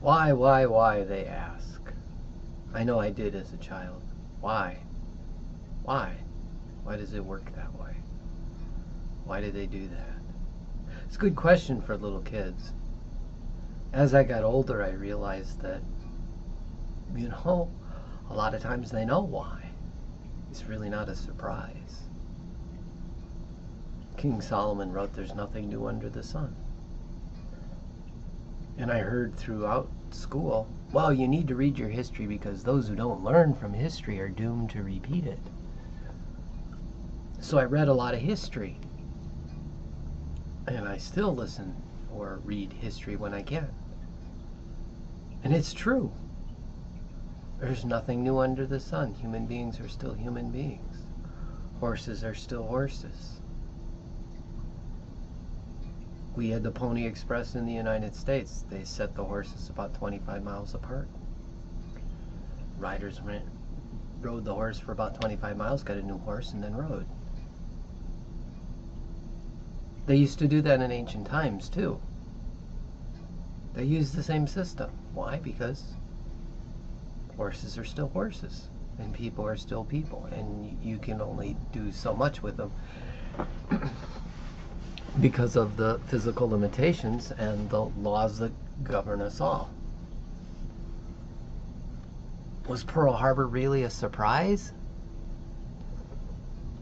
Why, they ask. I know I did as a child. Why? Why? Why does it work that way? Why do they do that? It's a good question for little kids. As I got older, I realized that, a lot of times they know why. It's really not a surprise. King Solomon wrote, "There's nothing new under the sun." And I heard throughout school, well, you need to read your history because those who don't learn from history are doomed to repeat it. So I read a lot of history. And I still listen or read history when I can. And it's true. There's nothing new under the sun. Human beings are still human beings. Horses are still horses. We had the Pony Express in the United States. They set the horses about 25 miles apart. Riders rode the horse for about 25 miles, got a new horse, and then rode. They used to do that in ancient times, too. They used the same system. Why? Because horses are still horses, and people are still people, and you can only do so much with them because of the physical limitations and the laws that govern us all. Was Pearl Harbor really a surprise?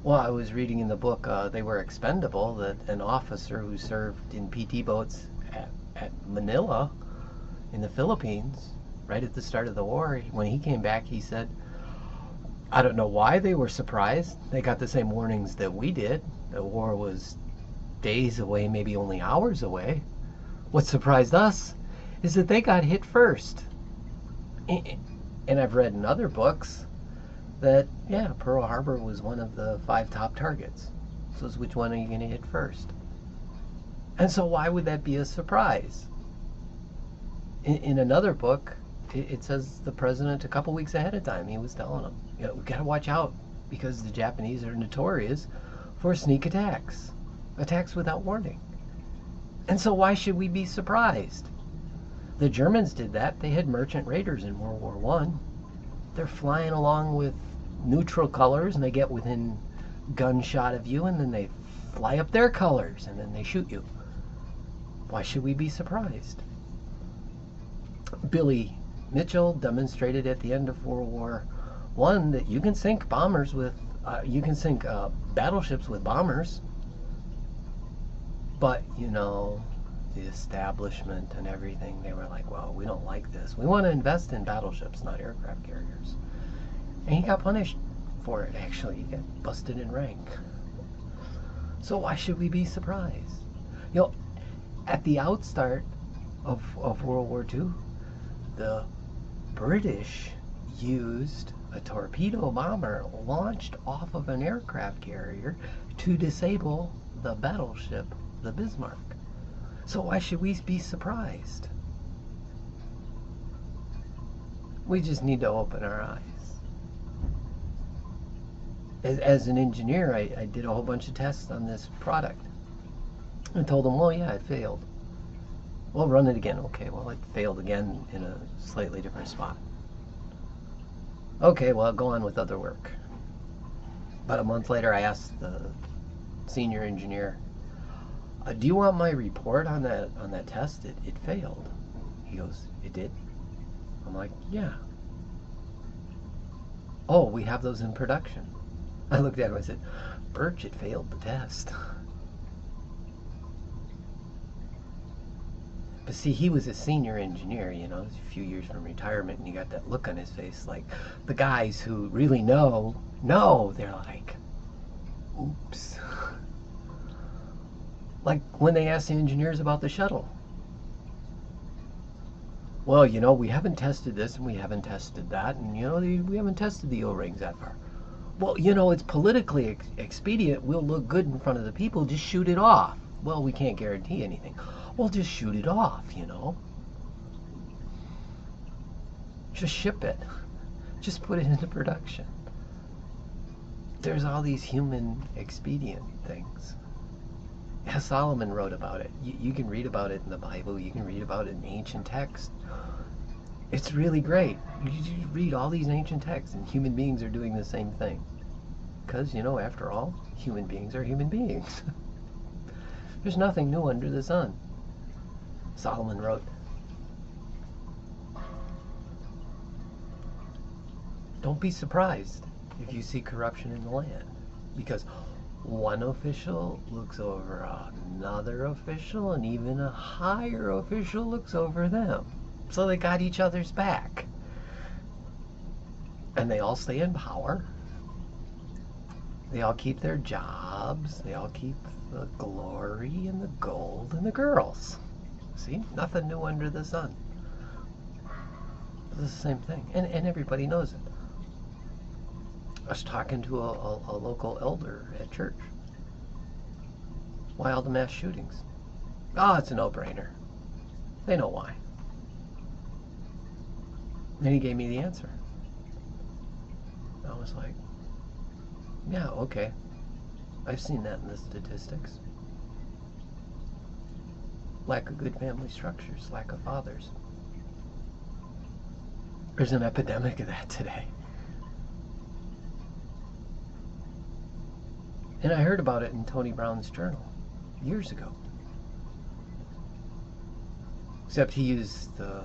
Well, I was reading in the book, They Were Expendable, that an officer who served in PT boats at Manila in the Philippines, right at the start of the war, when he came back, he said, I don't know why they were surprised. They got the same warnings that we did. The war was days away, maybe only hours away. What surprised us is that they got hit first. And I've read in other books that, yeah, Pearl Harbor was one of the 5 top targets. So which one are you going to hit first? And so why would that be a surprise? In another book, it says the president, a couple weeks ahead of time, he was telling them, we got to watch out because the Japanese are notorious for sneak attacks without warning. And so why should we be surprised? The Germans did that. They had merchant raiders in World War I. They're flying along with neutral colors, and they get within gunshot of you, and then they fly up their colors, and then they shoot you. Why should we be surprised? Billy Mitchell demonstrated at the end of World War I that you can sink bombers with, battleships with bombers. But, the establishment and everything, they were like, well, we don't like this. We want to invest in battleships, not aircraft carriers. And he got punished for it, actually. He got busted in rank. So why should we be surprised? At the outstart of World War II, the British used a torpedo bomber launched off of an aircraft carrier to disable the battleship, the Bismarck. So why should we be surprised? We just need to open our eyes. As an engineer, I did a whole bunch of tests on this product. I told them, well, yeah, it failed. Well, run it again. Okay, well, it failed again in a slightly different spot. Okay, well, I'll go on with other work. About a month later, I asked the senior engineer, do you want my report on that test? It failed. He goes, it did? I'm like, yeah. Oh, we have those in production. I looked at him, I said, Birch, it failed the test. But see, he was a senior engineer, a few years from retirement, and you got that look on his face, like the guys who really know, they're like, oops. Like when they asked the engineers about the shuttle. Well, we haven't tested this and we haven't tested that, and we haven't tested the O-rings that far. Well, it's politically expedient. We'll look good in front of the people. Just shoot it off. Well, we can't guarantee anything. Well, just shoot it off, Just ship it. Just put it into production. There's all these human expedient things. Yeah, Solomon wrote about it. You can read about it in the Bible. You can read about it in ancient texts. It's really great. You read all these ancient texts, and human beings are doing the same thing. Because, you know, after all, human beings are human beings. There's nothing new under the sun. Solomon wrote. Don't be surprised if you see corruption in the land. Because one official looks over another official, and even a higher official looks over them. So they got each other's back. And they all stay in power. They all keep their jobs. They all keep the glory and the gold and the girls. See? Nothing new under the sun. It's the same thing. And everybody knows it. I was talking to a local elder at church. Why all the mass shootings? Oh, it's a no-brainer. They know why. Then he gave me the answer. I was like, yeah, okay. I've seen that in the statistics. Lack of good family structures, lack of fathers. There's an epidemic of that today. And I heard about it in Tony Brown's journal years ago. Except he used the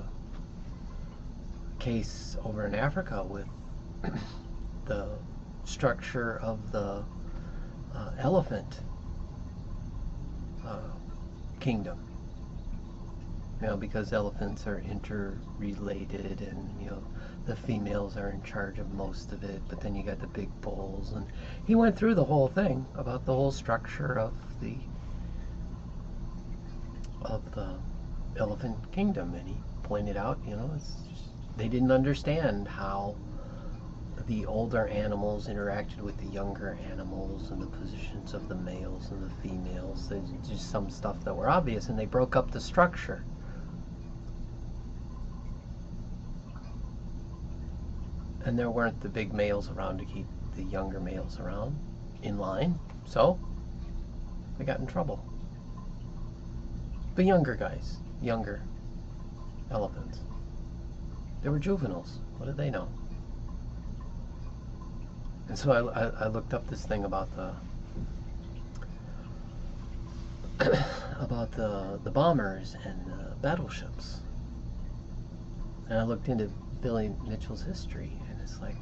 case over in Africa with the structure of the elephant kingdom. You know, because elephants are interrelated, and you know the females are in charge of most of it, but then you got the big bulls, and he went through the whole thing about the whole structure of the elephant kingdom, and he pointed out, you know, they didn't understand how the older animals interacted with the younger animals and the positions of the males and the females. There's just some stuff that were obvious, and they broke up the structure. And there weren't the big males around to keep the younger males around in line, so they got in trouble. The younger guys, younger elephants, they were juveniles. What did they know? And so I looked up this thing about the bombers and battleships, and I looked into Billy Mitchell's history, and it's like,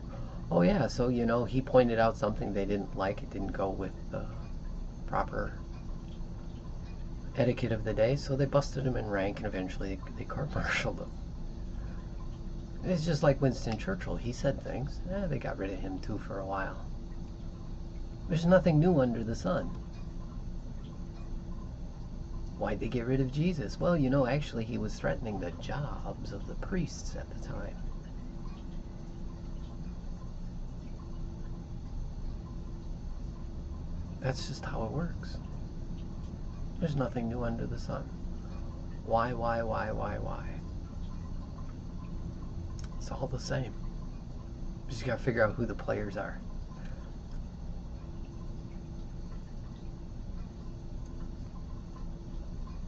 oh yeah, so you know he pointed out something they didn't like. It didn't go with the proper etiquette of the day, so they busted him in rank, and eventually they court-martialed him. It's just like Winston Churchill. He said things. They got rid of him too for a while. There's nothing new under the sun. Why'd they get rid of Jesus? Well, you know, actually he was threatening the jobs of the priests at the time. That's just how it works. There's nothing new under the sun. Why? It's all the same. You just gotta figure out who the players are.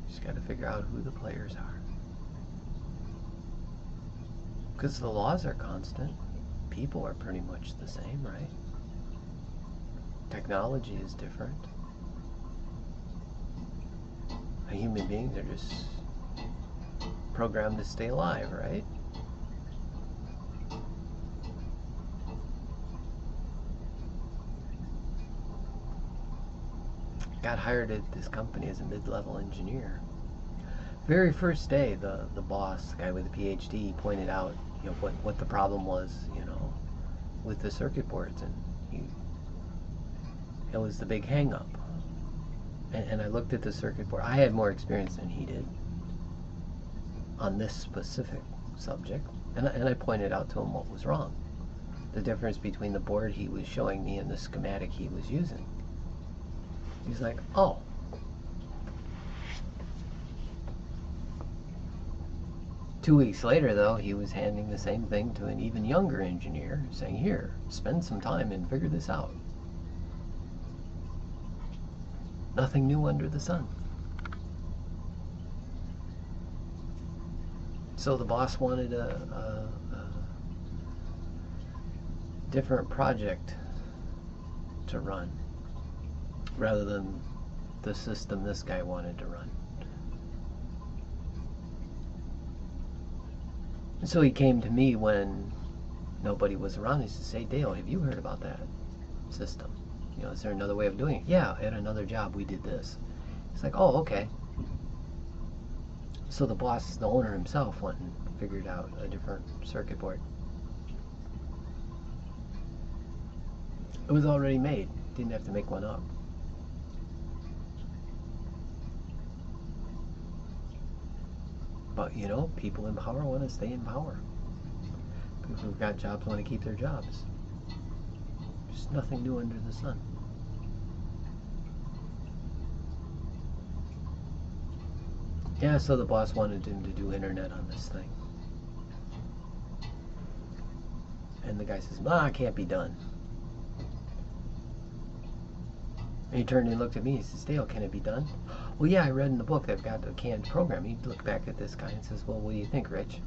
Just gotta figure out who the players are. Because the laws are constant. People are pretty much the same, right? Technology is different. Human beings are just programmed to stay alive, right? Got hired at this company as a mid-level engineer. Very first day, the boss, the guy with the PhD, pointed out, you know, what the problem was, you know, with the circuit boards, and it was the big hang-up. And I looked at the circuit board. I had more experience than he did on this specific subject, and I pointed out to him what was wrong. The difference between the board he was showing me and the schematic he was using. He's like, oh. Two weeks later, though, he was handing the same thing to an even younger engineer, saying, here, spend some time and figure this out. Nothing new under the sun. So the boss wanted a different project to run rather than the system this guy wanted to run. And so he came to me when nobody was around. He says, "Hey Dale, have you heard about that system? You know, is there another way of doing it?" "Yeah, at another job we did this." It's like, "Oh, okay." So the boss, the owner himself, went and figured out a different circuit board. It was already made. Didn't have to make one up. But, you know, people in power want to stay in power. People who've got jobs want to keep their jobs. There's nothing new under the sun. Yeah, so the boss wanted him to do internet on this thing. And the guy says, "Ah, it can't be done." And he turned and looked at me. He says, "Dale, can it be done?" "Well, yeah, I read in the book they've got a canned program." He looked back at this guy and says, "Well, what do you think, Rich?"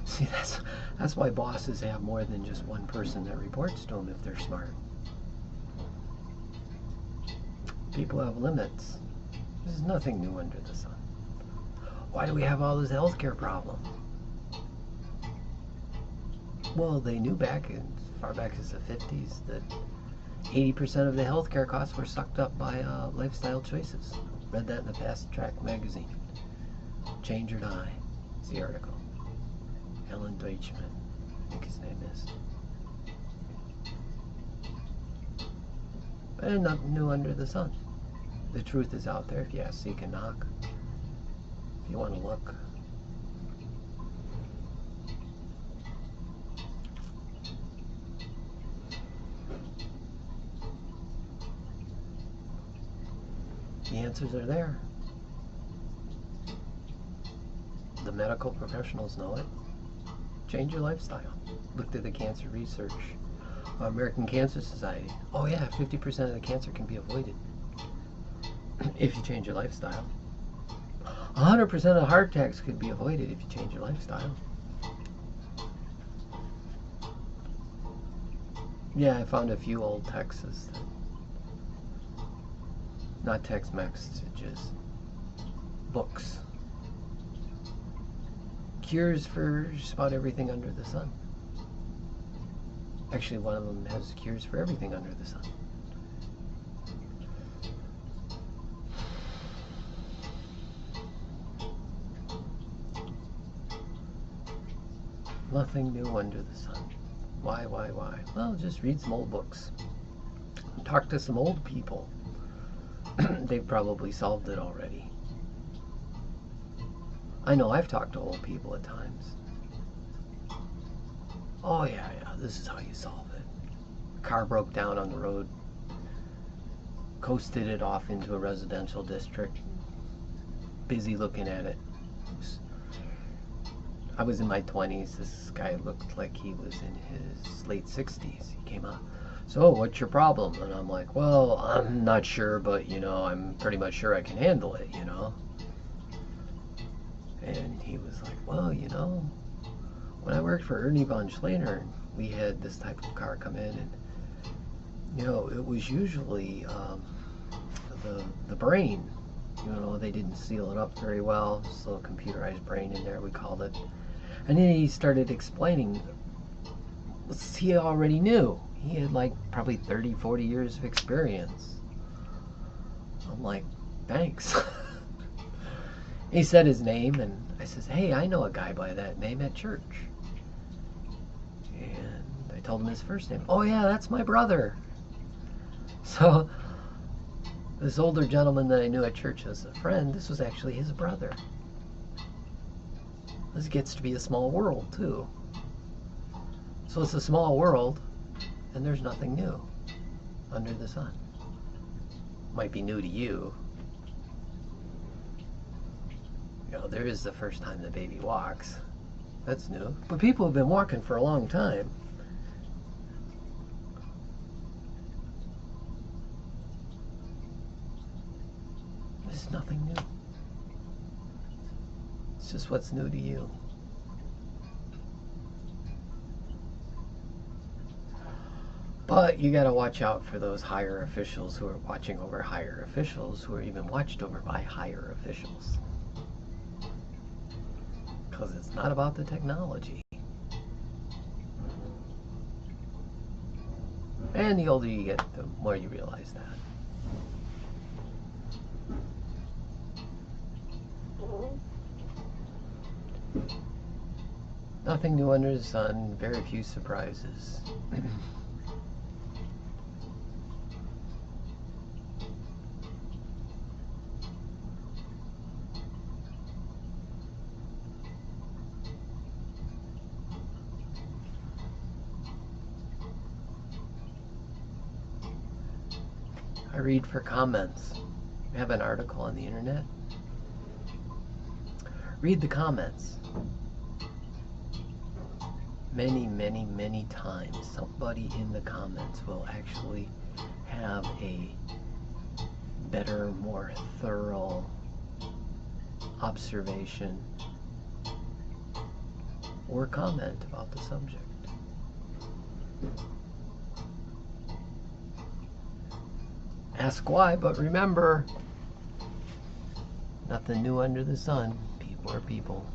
See, that's why bosses have more than just one person that reports to them if they're smart. People have limits. There's nothing new under the sun. Why do we have all this healthcare problem? Well, they knew back as far back as the 50s that 80% of the healthcare costs were sucked up by lifestyle choices. Read that in the Fast Track magazine. Change or Die. It's the article. Alan Deutschman, I think his name is. And nothing new under the sun. The truth is out there if you ask, seek and knock. If you want to look. The answers are there. The medical professionals know it. Change your lifestyle. Looked at the cancer research. American Cancer Society. Oh yeah, 50% of the cancer can be avoided if you change your lifestyle. 100% of heart attacks could be avoided if you change your lifestyle. Yeah, I found a few old texts. Not text messages. Books. Cures for just about everything under the sun. Actually, one of them has cures for everything under the sun. Nothing new under the sun. Why? Well, just read some old books. Talk to some old people. They've probably solved it already. I know I've talked to old people at times. Oh yeah, this is how you solve it. Car broke down on the road. Coasted it off into a residential district. Busy looking at it. I was in my 20s. This guy looked like he was in his late 60s. He came up. "So, what's your problem?" And I'm like, "Well, I'm not sure, but, you know, I'm pretty much sure I can handle it, you know." And he was like, "Well, you know, when I worked for Ernie von Schlaner, we had this type of car come in, and, you know, it was usually the brain. You know, they didn't seal it up very well. This little computerized brain in there, we called it." And then he started explaining. He already knew. He had like probably 30, 40 years of experience. I'm like, "Thanks." He said his name, and I says, "Hey, I know a guy by that name at church." And I told him his first name. "Oh yeah, that's my brother." So this older gentleman that I knew at church as a friend, this was actually his brother. This gets to be a small world too. So it's a small world, and there's nothing new under the sun. Might be new to you. You know, there is the first time the baby walks. That's new. But people have been walking for a long time. nothing new. It's just what's new to you. But you got to watch out for those higher officials who are watching over higher officials who are even watched over by higher officials. Because it's not about the technology. And the older you get, the more you realize that. Nothing new under the sun, very few surprises. I read for comments. We have an article on the internet. Read the comments. Many, many, many times somebody in the comments will actually have a better, more thorough observation or comment about the subject. Ask why, but remember, nothing new under the sun. People are people.